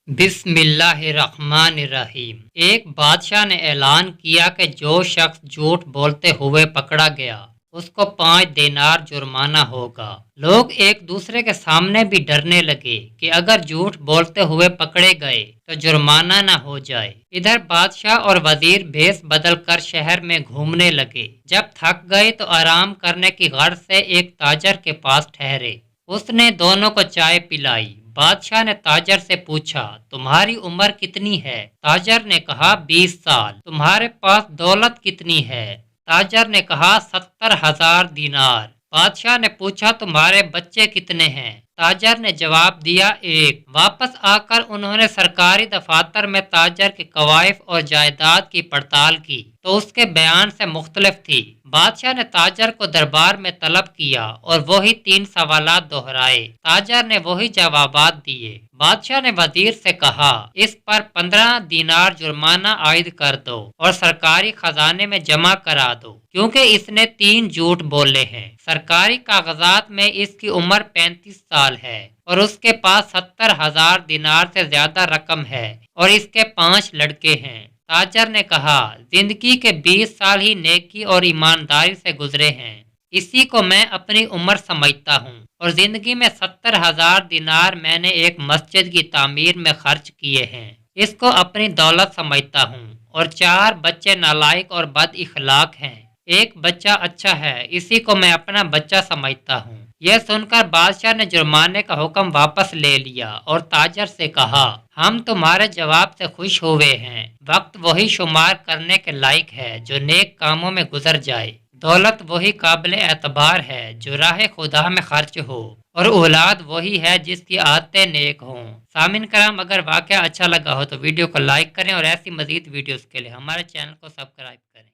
बिस्मिल्लाहिर्रहमानिर्रहीम। एक बादशाह ने ऐलान किया कि जो शख्स झूठ बोलते हुए पकड़ा गया उसको 5 दिनार जुर्माना होगा। लोग एक दूसरे के सामने भी डरने लगे कि अगर झूठ बोलते हुए पकड़े गए तो जुर्माना न हो जाए। इधर बादशाह और वजीर भेष बदल कर शहर में घूमने लगे। जब थक गए तो आराम करने की गर्ज से एक ताजर के पास ठहरे। उसने दोनों को चाय पिलाई। बादशाह ने ताजर से पूछा, तुम्हारी उम्र कितनी है? ताजर ने कहा, 20 साल। तुम्हारे पास दौलत कितनी है? ताजर ने कहा, 70,000 दिनार। बादशाह ने पूछा, तुम्हारे बच्चे कितने हैं? ताजर ने जवाब दिया, एक। वापस आकर उन्होंने सरकारी दफातर में ताजर के कवायफ और जायदाद की पड़ताल की तो उसके बयान से मुख्तलिफ थी। बादशाह ने ताजर को दरबार में तलब किया और वही 3 सवालात दोहराए। ताजर ने वही जवाबात दिए। बादशाह ने वजीर से कहा, इस पर 15 दिनार जुर्माना आयद कर दो और सरकारी खजाने में जमा करा दो, क्योंकि इसने 3 झूठ बोले हैं। सरकारी कागजात में इसकी उम्र 35 साल है और उसके पास 70,000 दिनार से ज्यादा रकम है और इसके 5 लड़के हैं। ताजर ने कहा, जिंदगी के 20 साल ही नेकी और ईमानदारी से गुजरे हैं। इसी को मैं अपनी उम्र समझता हूँ और जिंदगी में 70,000 दिनार मैंने एक मस्जिद की तामीर में खर्च किए हैं। इसको अपनी दौलत समझता हूँ। और 4 बच्चे नालायक और बद इखलाक हैं। एक बच्चा अच्छा है, इसी को मैं अपना बच्चा समझता हूँ। यह सुनकर बादशाह ने जुर्माने का हुक्म वापस ले लिया और ताजर से कहा, हम तुम्हारे जवाब से खुश हुए हैं। वक्त वही शुमार करने के लायक है जो नेक कामों में गुजर जाए। दौलत वही काबिल एतबार है जो राह खुदा में खर्च हो और औलाद वही है जिसकी आदतें नेक हों। सामिन कराम, अगर वाकया अच्छा लगा हो तो वीडियो को लाइक करें और ऐसी मजीद वीडियोस के लिए हमारे चैनल को सब्सक्राइब करें।